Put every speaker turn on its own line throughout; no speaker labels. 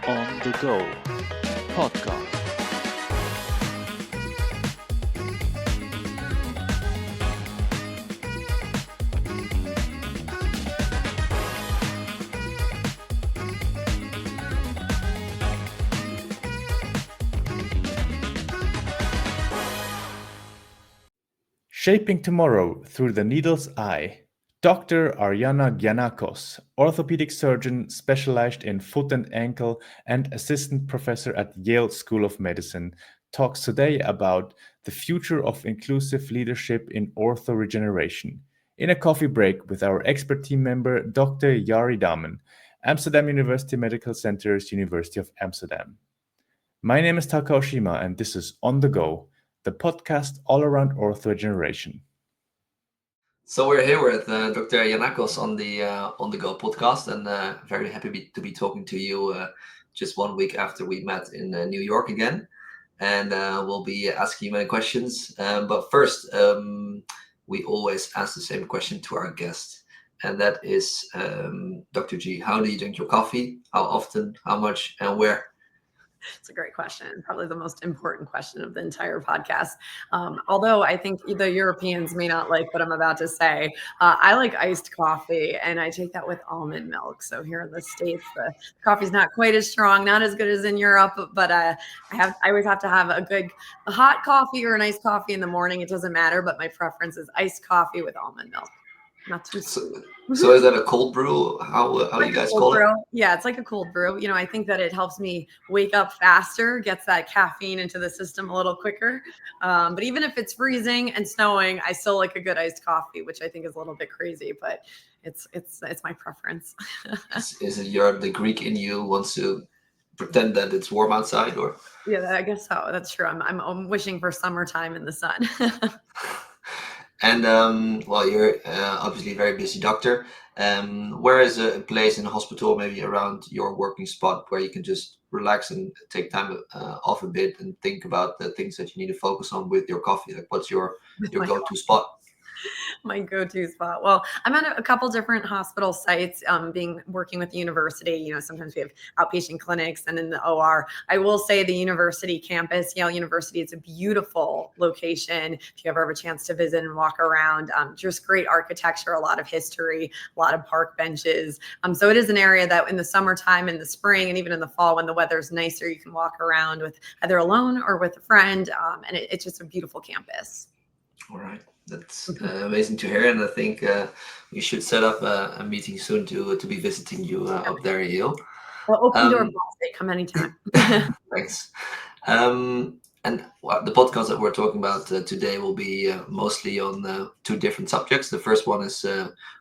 On the Go podcast. Shaping Tomorrow Through the Needle's Eye. Dr. Arianna Gianakos, orthopedic surgeon specialized in foot and ankle and assistant professor at Yale School of Medicine, talks today about the future of inclusive leadership in orthoregeneration in a coffee break with our expert team member, Dr. Jari Dahmen, Amsterdam University Medical Center's University of Amsterdam. My name is Taka Oshima, and this is On the Go, the podcast all around orthoregeneration.
So we're here with Dr. Gianakos on the ONtheGO podcast, and very happy to be talking to you just 1 week after we met in New York again. And we'll be asking you many questions. But first, we always ask the same question to our guest, and that is, Dr. G, how do you drink your coffee? How often? How much? And where?
It's a great question. Probably the most important question of the entire podcast. Although I think the Europeans may not like what I'm about to say. I like iced coffee, and I take that with almond milk. So here in the States, the coffee's not quite as strong, not as good as in Europe, but I always have to have a hot coffee or an iced coffee in the morning. It doesn't matter, but my preference is iced coffee with almond milk. Not too sweet.
So is that a cold brew? How you guys call it?
Yeah, it's like a cold brew. You know, I think that it helps me wake up faster, gets that caffeine into the system a little quicker. But even if it's freezing and snowing, I still like a good iced coffee, which I think is a little bit crazy, but it's my preference.
Is it the Greek in you wants to pretend that it's warm outside, or?
Yeah, I guess so. That's true. I'm wishing for summertime in the sun.
And well, you're obviously a very busy doctor. Where is a place in a hospital, maybe around your working spot, where you can just relax and take time off a bit and think about the things that you need to focus on with your coffee? Like, what's your go-to spot?
My go-to spot. Well, I'm at a couple different hospital sites, working with the university. You know, sometimes we have outpatient clinics and in the OR. I will say the university campus, Yale University, it's a beautiful location. If you ever have a chance to visit and walk around, just great architecture, a lot of history, a lot of park benches. So it is an area that in the summertime, in the spring, and even in the fall when the weather's nicer, you can walk around with either alone or with a friend. And it's just a beautiful campus.
All right. That's amazing to hear, and I think we should set up a meeting soon to be visiting you up there at Yale.
Well, open door policy, come anytime.
Thanks. And the podcast that we're talking about today will be mostly on two different subjects. The first one is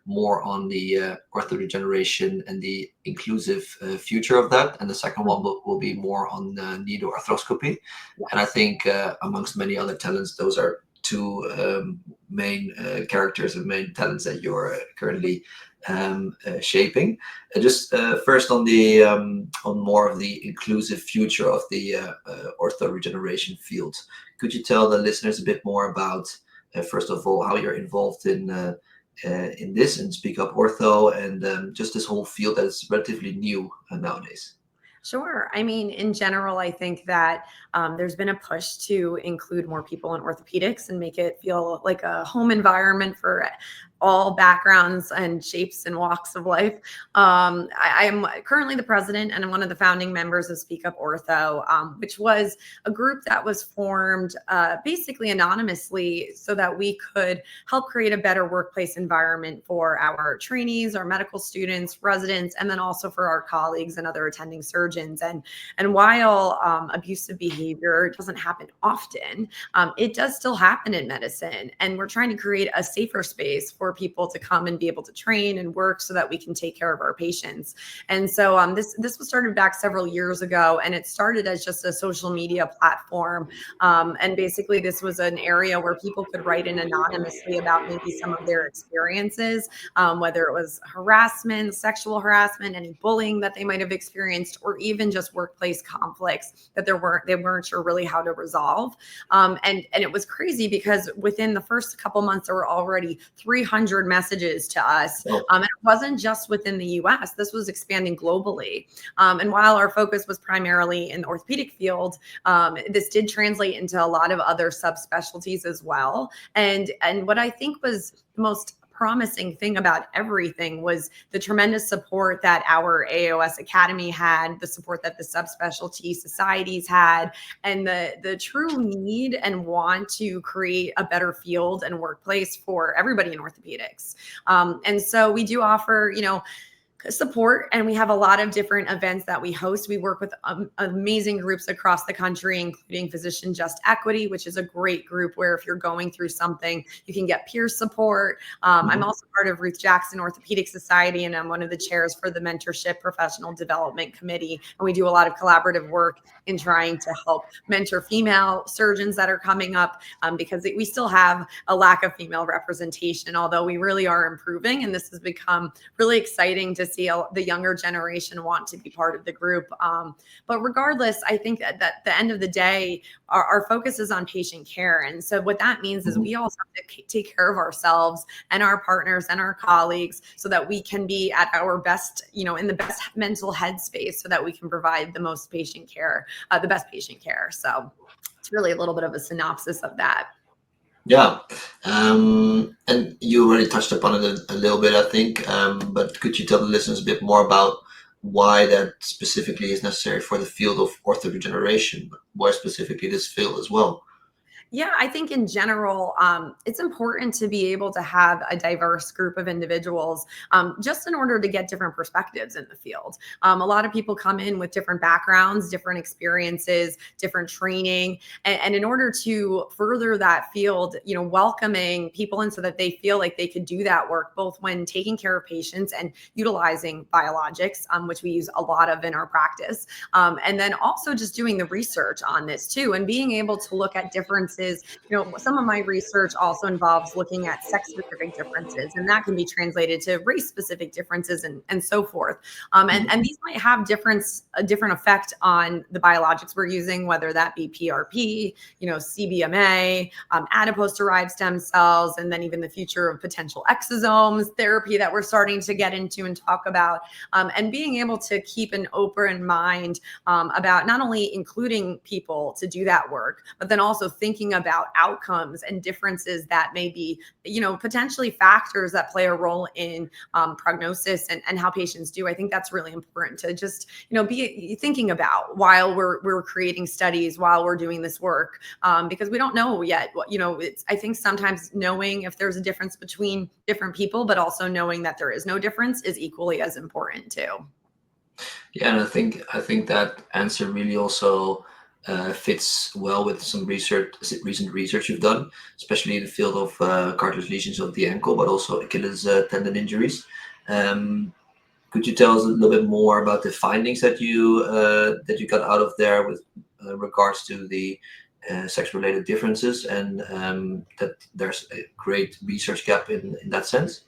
more on the orthoregeneration and the inclusive future of that, and the second one will be more on needle arthroscopy. Yes. And I think amongst many other talents, those are two main characters and main talents that you're currently shaping. Just first on the on more of the inclusive future of the orthoregeneration field. Could you tell the listeners a bit more about first of all how you're involved in this and Speak Up Ortho, and just this whole field that is relatively new nowadays?
Sure. I mean, in general, I think that there's been a push to include more people in orthopedics and make it feel like a home environment for all backgrounds and shapes and walks of life. I am currently the president and I'm one of the founding members of Speak Up Ortho, which was a group that was formed basically anonymously so that we could help create a better workplace environment for our trainees, our medical students, residents, and then also for our colleagues and other attending surgeons. And while abusive behavior doesn't happen often, it does still happen in medicine. And we're trying to create a safer space for people to come and be able to train and work so that we can take care of our patients. And so this was started back several years ago, and it started as just a social media platform. And basically this was an area where people could write in anonymously about maybe some of their experiences, whether it was harassment, sexual harassment, any bullying that they might have experienced, or even just workplace conflicts that they weren't sure really how to resolve. And it was crazy because within the first couple months, there were already 300 300 messages to us. And it wasn't just within the US, this was expanding globally. And while our focus was primarily in the orthopedic field, this did translate into a lot of other subspecialties as well. And what I think was the most promising thing about everything was the tremendous support that our AOS Academy had, the support that the subspecialty societies had, and the true need and want to create a better field and workplace for everybody in orthopedics. And so we do offer, support, and we have a lot of different events that we host. We work with amazing groups across the country, including Physician Just Equity, which is a great group where if you're going through something, you can get peer support. I'm also part of Ruth Jackson Orthopedic Society, and I'm one of the chairs for the Mentorship Professional Development Committee. And we do a lot of collaborative work in trying to help mentor female surgeons that are coming up, because we still have a lack of female representation, although we really are improving. And this has become really exciting to see the younger generation want to be part of the group. But regardless, I think that at the end of the day, our focus is on patient care. And so what that means is we also have to take care of ourselves and our partners and our colleagues so that we can be at our best, in the best mental headspace so that we can provide the most patient care, the best patient care. So it's really a little bit of a synopsis of that.
Yeah, and you already touched upon it a little bit, I think, but could you tell the listeners a bit more about why that specifically is necessary for the field of orthoregeneration, but why specifically this field as well?
Yeah, I think in general, it's important to be able to have a diverse group of individuals just in order to get different perspectives in the field. A lot of people come in with different backgrounds, different experiences, different training. And in order to further that field, welcoming people in so that they feel like they could do that work, both when taking care of patients and utilizing biologics, which we use a lot of in our practice. And then also just doing the research on this too, and being able to look at differences. Some of my research also involves looking at sex-specific differences, and that can be translated to race-specific differences and so forth. And these might have a different effect on the biologics we're using, whether that be PRP, CBMA, adipose-derived stem cells, and then even the future of potential exosomes therapy that we're starting to get into and talk about. And being able to keep an open mind about not only including people to do that work, but then also thinking about outcomes and differences that may be, potentially factors that play a role in prognosis and how patients do. I think that's really important to just, be thinking about while we're creating studies, while we're doing this work, because we don't know yet. I think sometimes knowing if there's a difference between different people, but also knowing that there is no difference is equally as important too.
Yeah, and I think that answer really also fits well with some recent research you've done, especially in the field of cartilage lesions of the ankle, but also Achilles tendon injuries. Could you tell us a little bit more about the findings that you got out of there with regards to the sex-related differences, and that there's a great research gap in that sense?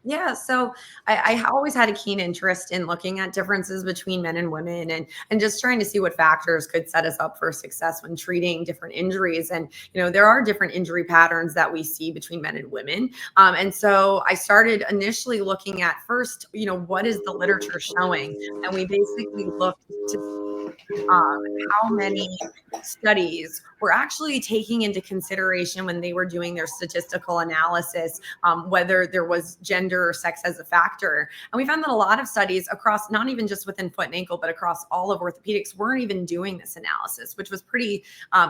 Yeah, so I always had a keen interest in looking at differences between men and women and just trying to see what factors could set us up for success when treating different injuries. And, there are different injury patterns that we see between men and women. And so I started initially looking at first, what is the literature showing? And we basically looked to how many studies were actually taking into consideration when they were doing their statistical analysis, whether there was gender or sex as a factor. And we found that a lot of studies across, not even just within foot and ankle, but across all of orthopedics, weren't even doing this analysis, which was pretty,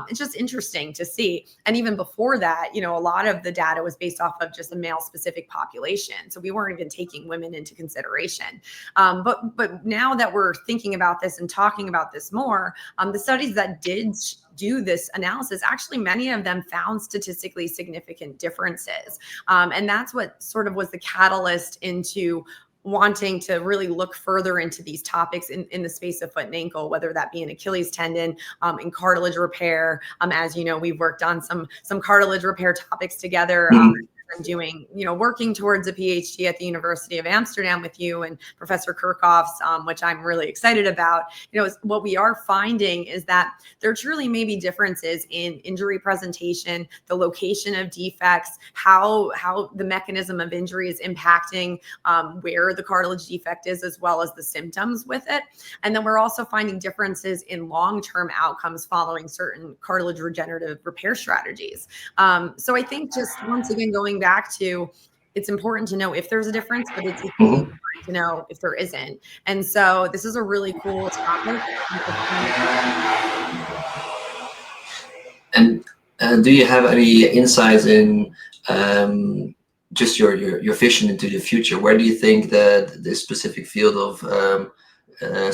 it's just interesting to see. And even before that, a lot of the data was based off of just a male specific population. So we weren't even taking women into consideration. But now that we're thinking about this and talking about this more, the studies that did do this analysis, actually many of them found statistically significant differences. And that's what sort of was the catalyst into wanting to really look further into these topics in the space of foot and ankle, whether that be an Achilles tendon, in cartilage repair. As you know, we've worked on some cartilage repair topics together. I'm doing, working towards a PhD at the University of Amsterdam with you and Professor Kirchhoff's, which I'm really excited about. What we are finding is that there truly may be differences in injury presentation, the location of defects, how the mechanism of injury is impacting where the cartilage defect is, as well as the symptoms with it. And then we're also finding differences in long-term outcomes following certain cartilage regenerative repair strategies. So I think just once again, going back to, it's important to know if there's a difference, but it's equally important to know if there isn't. And so this is a really cool topic.
And do you have any insights in just your vision into the future? Where do you think that this specific field of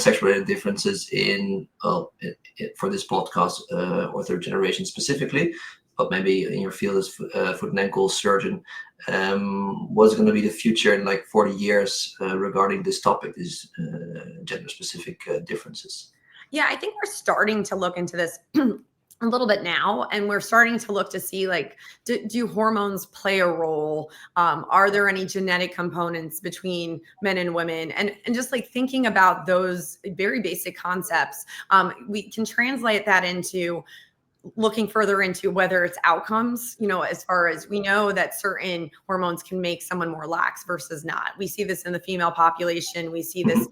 sex-related differences for this podcast, Orthoregeneration specifically, but maybe in your field as foot and ankle surgeon, what's going to be the future in like 40 years regarding this topic, these gender-specific differences?
Yeah, I think we're starting to look into this a little bit now, and we're starting to look to see, like, do hormones play a role? Are there any genetic components between men and women? And just like thinking about those very basic concepts, we can translate that into looking further into whether it's outcomes, as far as we know that certain hormones can make someone more lax versus not. We see this in the female population. We see this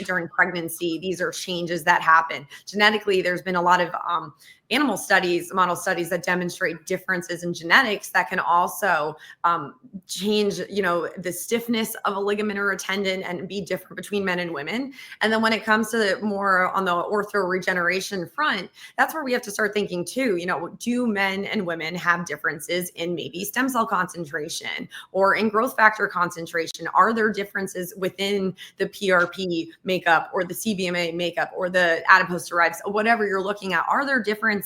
during pregnancy. These are changes that happen genetically. There's been a lot of animal studies, model studies that demonstrate differences in genetics that can also change, the stiffness of a ligament or a tendon and be different between men and women. And then when it comes to more on the orthoregeneration front, that's where we have to start thinking too, do men and women have differences in maybe stem cell concentration or in growth factor concentration? Are there differences within the PRP makeup or the CBMA makeup or the adipose derived, whatever you're looking at? Are there differences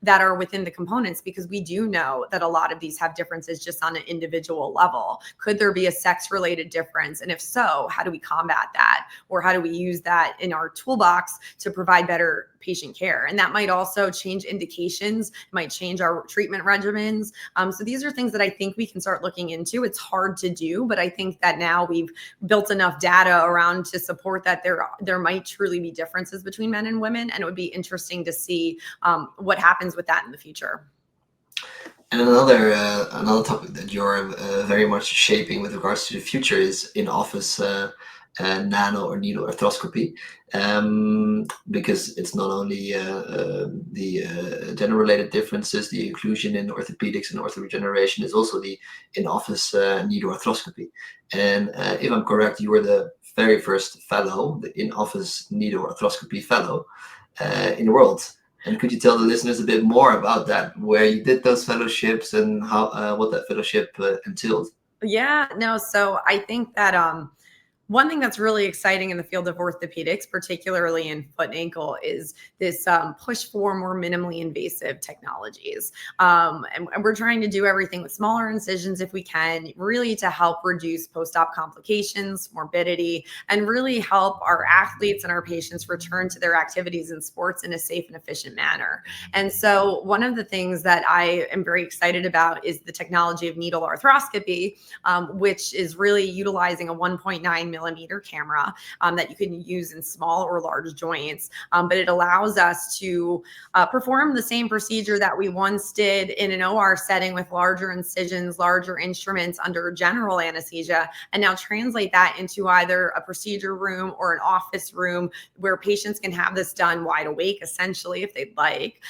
that are within the components? Because we do know that a lot of these have differences just on an individual level. Could there be a sex related difference? And if so, how do we combat that? Or how do we use that in our toolbox to provide better patient care? And that might also change indications, might change our treatment regimens. So these are things that I think we can start looking into. It's hard to do, but I think that now we've built enough data around to support that there might truly be differences between men and women. And it would be interesting to see what happens with that in the future.
And another topic that you're very much shaping with regards to the future is in-office nano or needle arthroscopy, because it's not only the gender-related differences, the inclusion in orthopedics and orthoregeneration is also the in-office needle arthroscopy. And if I'm correct, you were the very first fellow, the in-office needle arthroscopy fellow in the world. And could you tell the listeners a bit more about that, where you did those fellowships and how what that fellowship entailed?
Yeah, no. So I think that one thing that's really exciting in the field of orthopedics, particularly in foot and ankle, is this push for more minimally invasive technologies. And we're trying to do everything with smaller incisions if we can, really to help reduce post-op complications, morbidity, and really help our athletes and our patients return to their activities in sports in a safe and efficient manner. And so one of the things that I am very excited about is the technology of needle arthroscopy, which is really utilizing a 1.9 millimeter camera that you can use in small or large joints. But it allows us to perform the same procedure that we once did in an OR setting with larger incisions, larger instruments under general anesthesia, and now translate that into either a procedure room or an office room where patients can have this done wide awake, essentially, if they'd like,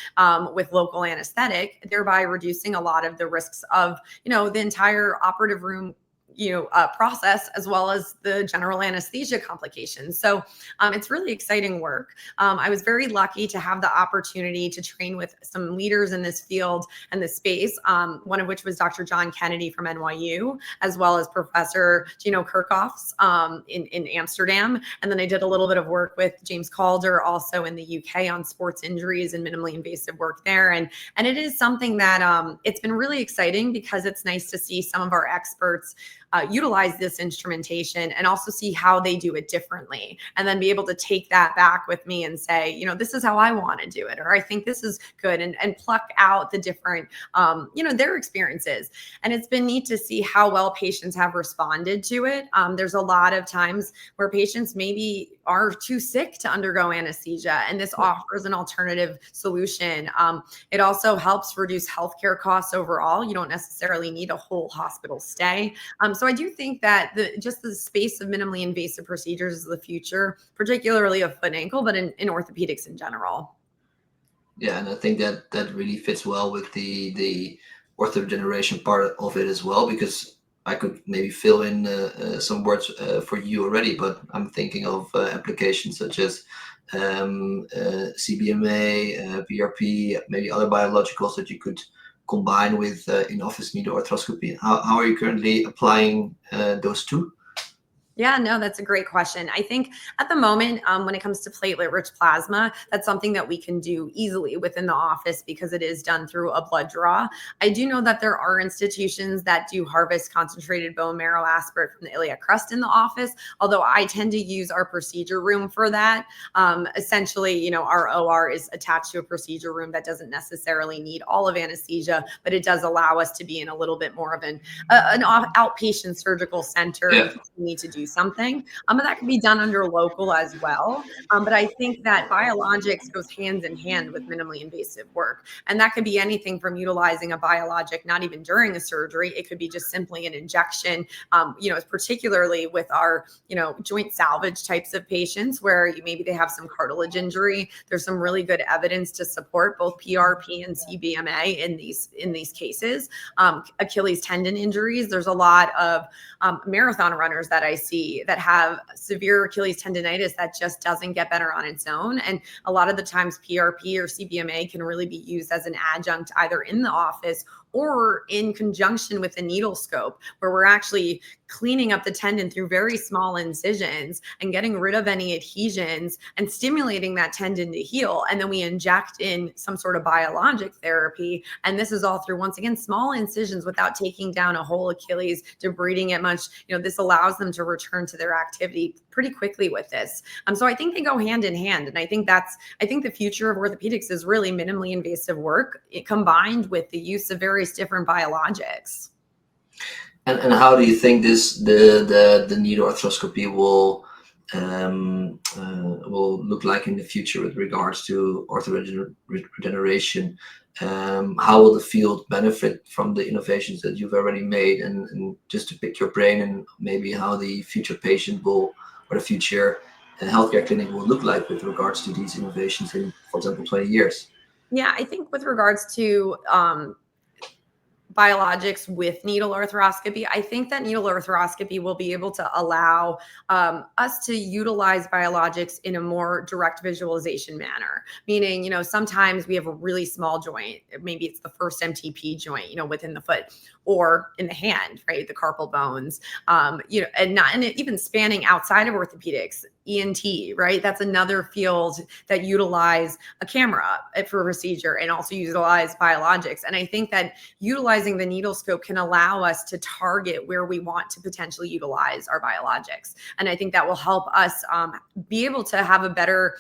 with local anesthetic, thereby reducing a lot of the risks of, the entire operative room process, as well as the general anesthesia complications. So it's really exciting work. I was very lucky to have the opportunity to train with some leaders in this field and this space, one of which was Dr. John Kennedy from NYU, as well as Professor Gino Kirchhoff's in Amsterdam. And then I did a little bit of work with James Calder, also in the UK, on sports injuries and minimally invasive work there. And it is something that it's been really exciting, because it's nice to see some of our experts utilize this instrumentation and also see how they do it differently, and then be able to take that back with me and say, this is how I want to do it, or I think this is good, and pluck out the different, their experiences. And it's been neat to see how well patients have responded to it. There's a lot of times where patients maybe are too sick to undergo anesthesia, and this offers an alternative solution. It also helps reduce healthcare costs overall. You don't necessarily need a whole hospital stay. So I do think that the space of minimally invasive procedures is the future, particularly of foot and ankle, but in orthopedics in general.
Yeah, and I think that really fits well with the orthoregeneration part of it as well, because I could maybe fill in some words for you already, but I'm thinking of applications such as CBMA, PRP, maybe other biologicals that you could combine with in-office needle arthroscopy. How are you currently applying those two?
Yeah, no, that's a great question. I think at the moment, when it comes to platelet-rich plasma, that's something that we can do easily within the office because it is done through a blood draw. I do know that there are institutions that do harvest concentrated bone marrow aspirate from the iliac crust in the office, although I tend to use our procedure room for that. Essentially, our OR is attached to a procedure room that doesn't necessarily need all of anesthesia, but it does allow us to be in a little bit more of an outpatient surgical center if we need to do something. But that can be done under local as well. But I think that biologics goes hand in hand with minimally invasive work. And that could be anything from utilizing a biologic, not even during a surgery. It could be just simply an injection, particularly with our, joint salvage types of patients where maybe they have some cartilage injury. There's some really good evidence to support both PRP and CBMA in these cases. Achilles tendon injuries. There's a lot of marathon runners that I see that have severe Achilles tendonitis that just doesn't get better on its own. And a lot of the times PRP or CBMA can really be used as an adjunct either in the office or in conjunction with a needle scope, where we're actually cleaning up the tendon through very small incisions and getting rid of any adhesions and stimulating that tendon to heal. And then we inject in some sort of biologic therapy. And this is all through, once again, small incisions without taking down a whole Achilles, debriding it much. This allows them to return to their activity pretty quickly with this. So I think they go hand in hand. And I think the future of orthopedics is really minimally invasive work combined with the use of various different biologics.
And how do you think the needle arthroscopy will look like in the future with regards to orthoregeneration? How will the field benefit from the innovations that you've already made? And just to pick your brain, and maybe how the future patient or the future healthcare clinic will look like with regards to these innovations in, for example, 20 years?
Yeah, I think with regards to biologics with needle arthroscopy, I think that needle arthroscopy will be able to allow us to utilize biologics in a more direct visualization manner. Meaning, sometimes we have a really small joint. Maybe it's the first MTP joint, within the foot or in the hand, right? The carpal bones, and even spanning outside of orthopedics. ENT, right? That's another field that utilize a camera for a procedure and also utilize biologics. And I think that utilizing the needle scope can allow us to target where we want to potentially utilize our biologics. And I think that will help us be able to have a better,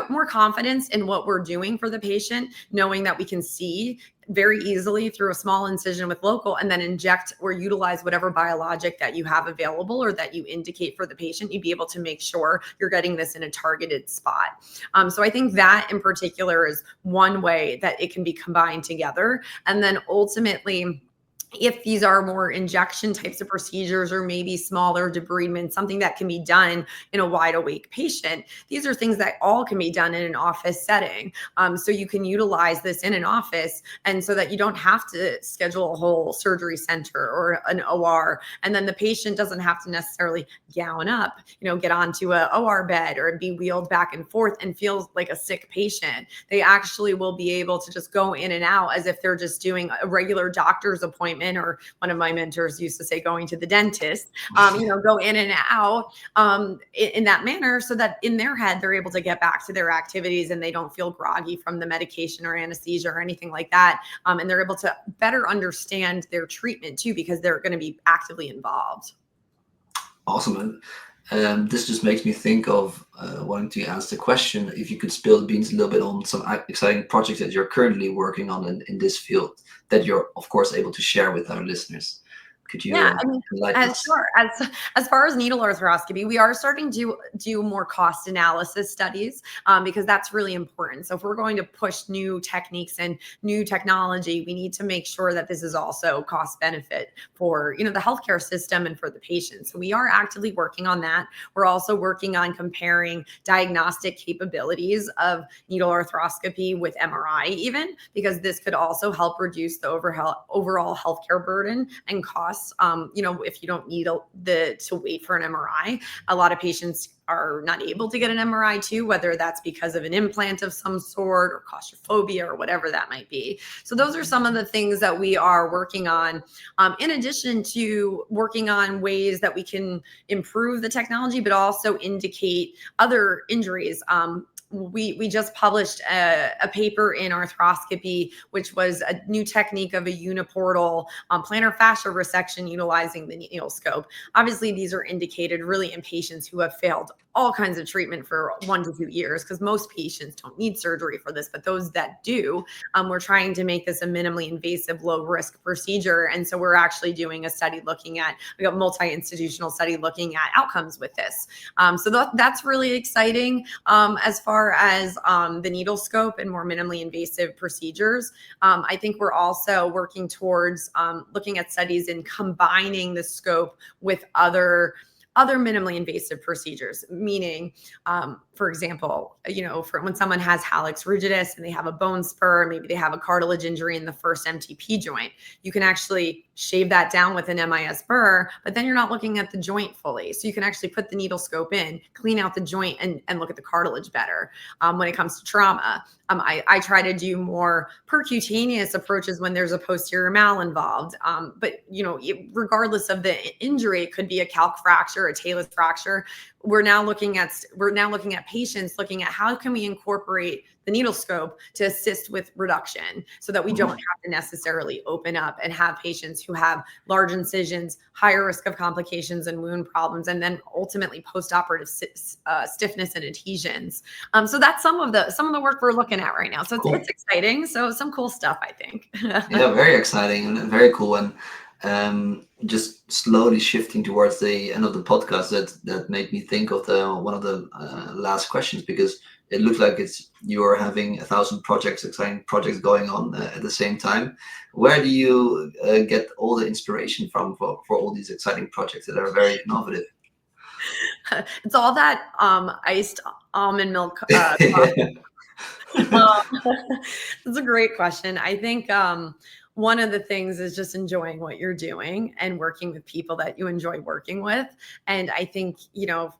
more confidence in what we're doing for the patient, knowing that we can see very easily through a small incision with local, and then inject or utilize whatever biologic that you have available or that you indicate for the patient. You'd be able to make sure you're getting this in a targeted spot. So I think that in particular is one way that it can be combined together. And then ultimately, if these are more injection types of procedures or maybe smaller debridement, something that can be done in a wide awake patient, these are things that all can be done in an office setting. So you can utilize this in an office, and so that you don't have to schedule a whole surgery center or an OR. And then the patient doesn't have to necessarily gown up, get onto a OR bed or be wheeled back and forth and feel like a sick patient. They actually will be able to just go in and out as if they're just doing a regular doctor's appointment, or one of my mentors used to say going to the dentist, go in and out in that manner, so that in their head, they're able to get back to their activities and they don't feel groggy from the medication or anesthesia or anything like that. And they're able to better understand their treatment too, because they're going to be actively involved.
Awesome. And this just makes me think of wanting to ask the question, if you could spill the beans a little bit on some exciting projects that you're currently working on in this field that you're, of course, able to share with our listeners. Could you
Yeah, I mean,
enlighten us?
sure. As far as needle arthroscopy, we are starting to do more cost analysis studies because that's really important. So if we're going to push new techniques and new technology, we need to make sure that this is also cost benefit for, you know, the healthcare system and for the patient. So we are actively working on that. We're also working on comparing diagnostic capabilities of needle arthroscopy with MRI, even because this could also help reduce the overall healthcare burden and costs. You know, if you don't need to wait for an MRI, a lot of patients are not able to get an MRI too, whether that's because of an implant of some sort or claustrophobia or whatever that might be. So those are some of the things that we are working on, in addition to working on ways that we can improve the technology, but also indicate other injuries. We just published a paper in arthroscopy, which was a new technique of a uniportal plantar fascia resection utilizing the needle scope. Obviously, these are indicated really in patients who have failed all kinds of treatment for 1 to 2 years, because most patients don't need surgery for this, but those that do, we're trying to make this a minimally invasive, low risk procedure. And so we're actually doing a study looking at, we got multi-institutional study looking at outcomes with this. So that's really exciting. As far as the needle scope and more minimally invasive procedures, I think we're also working towards looking at studies in combining the scope with other minimally invasive procedures, meaning, for example, you know, for when someone has hallux rigidus and they have a bone spur, maybe they have a cartilage injury in the first MTP joint, you can actually shave that down with an MIS burr, but then you're not looking at the joint fully. So you can actually put the needle scope in, clean out the joint, and look at the cartilage better. When it comes to trauma, I try to do more percutaneous approaches when there's a posterior mal involved. But you know, regardless of the injury, it could be a calc fracture, a talus fracture. We're now looking at patients, looking at how can we incorporate the needle scope to assist with reduction, so that we don't have to necessarily open up and have patients who have large incisions, higher risk of complications and wound problems, and then ultimately postoperative stiffness and adhesions. So that's some of the work we're looking at right now. So
Cool.
it's exciting. So some cool stuff, I think.
Yeah, very exciting and very cool. And just slowly shifting towards the end of the podcast, that made me think of one of the last questions, because it looks like you are having 1,000 exciting projects going on at the same time. Where do you get all the inspiration from for all these exciting projects that are very innovative?
It's all that iced almond milk. That's a great question. I think one of the things is just enjoying what you're doing and working with people that you enjoy working with. And I think, you know,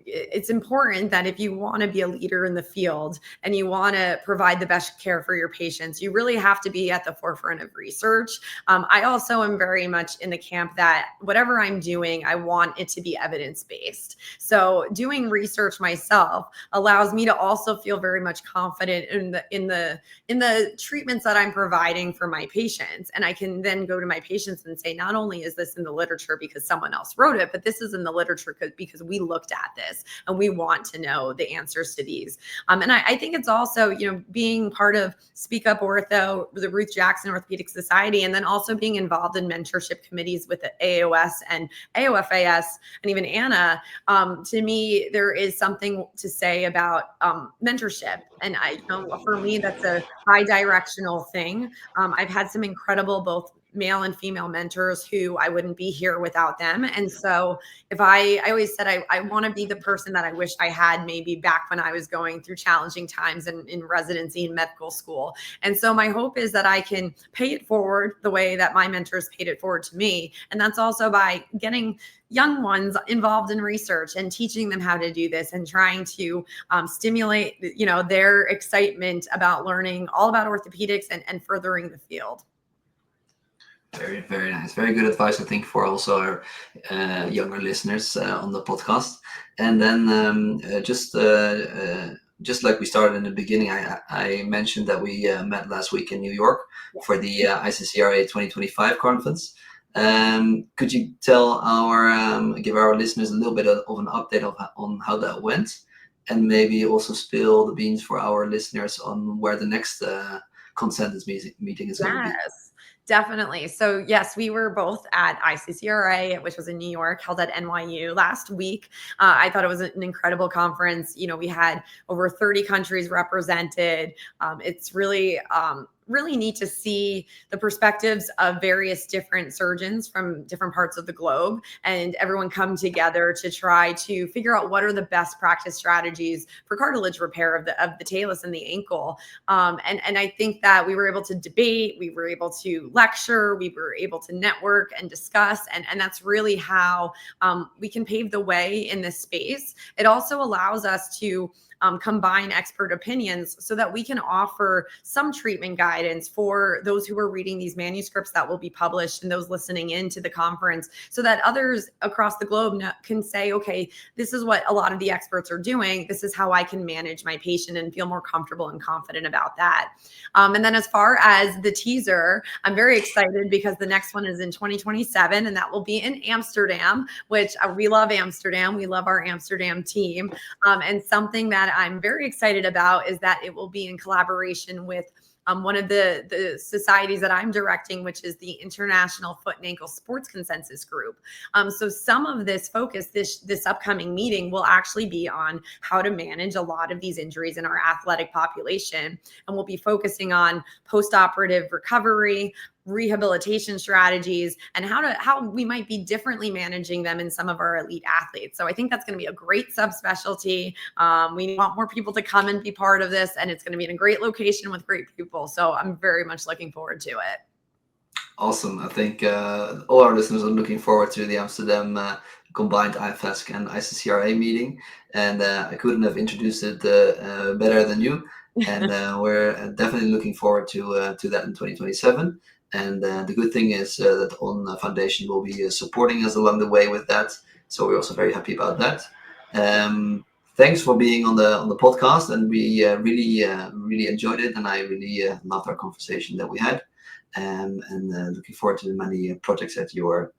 it's important that if you want to be a leader in the field and you want to provide the best care for your patients, you really have to be at the forefront of research. I also am very much in the camp that whatever I'm doing, I want it to be evidence-based. So doing research myself allows me to also feel very much confident in the treatments that I'm providing for my patients. And I can then go to my patients and say, not only is this in the literature because someone else wrote it, but this is in the literature because we looked at this and we want to know the answers to these. And I think it's also, you know, being part of Speak Up Ortho, the Ruth Jackson Orthopedic Society, and then also being involved in mentorship committees with the AOS and AOFAS and even Anna. To me, there is something to say about mentorship. And I know for me, that's a bi-directional thing. I've had some incredible both male and female mentors who I wouldn't be here without them. And so if I always said I want to be the person that I wish I had maybe back when I was going through challenging times in residency in medical school. And so my hope is that I can pay it forward the way that my mentors paid it forward to me. And that's also by getting young ones involved in research and teaching them how to do this and trying to stimulate, you know, their excitement about learning all about orthopedics and furthering the field.
Very, very nice. Very good advice, I think, for also our younger listeners on the podcast. And then just like we started in the beginning, I mentioned that we met last week in New York for the ICCRA 2025 conference. Could you give our listeners a little bit of an update on how that went, and maybe also spill the beans for our listeners on where the next consensus meeting is going to be?
Yes, definitely. So yes, we were both at ICCRA, which was in New York, held at NYU last week. I thought it was an incredible conference. We had over 30 countries represented. It's really neat to see the perspectives of various different surgeons from different parts of the globe, and everyone come together to try to figure out what are the best practice strategies for cartilage repair of the talus and the ankle. And I think that we were able to debate, we were able to lecture, we were able to network and discuss, and that's really how we can pave the way in this space. It also allows us to combine expert opinions so that we can offer some treatment guidance for those who are reading these manuscripts that will be published and those listening into the conference, so that others across the globe can say, okay, this is what a lot of the experts are doing. This is how I can manage my patient and feel more comfortable and confident about that. And then as far as the teaser, I'm very excited because the next one is in 2027, and that will be in Amsterdam, which we love Amsterdam. We love our Amsterdam team. And something that I'm very excited about is that it will be in collaboration with one of the societies that I'm directing, which is the International Foot and Ankle Sports Consensus Group. So some of this focus, this upcoming meeting, will actually be on how to manage a lot of these injuries in our athletic population. And we'll be focusing on post-operative recovery, rehabilitation strategies, and how we might be differently managing them in some of our elite athletes. So I think that's going to be a great subspecialty. We want more people to come and be part of this, and it's going to be in a great location with great people. So I'm very much looking forward to it.
Awesome. I think all our listeners are looking forward to the Amsterdam combined IFASC and ICCRA meeting, and I couldn't have introduced it better than you. And we're definitely looking forward to that in 2027. And the good thing is that On Foundation will be supporting us along the way with that. So we're also very happy about that. Thanks for being on the podcast, and we really enjoyed it, and I really loved our conversation that we had. And looking forward to the many projects that you are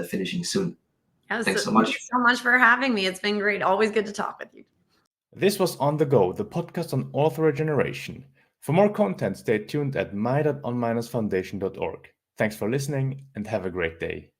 finishing soon.
Yes,
Thanks so much.
Thanks so much for having me. It's been great. Always good to talk with you.
This was On the Go, the podcast on Orthoregeneration. For more content, stay tuned at my.on-foundation.org. Thanks for listening and have a great day.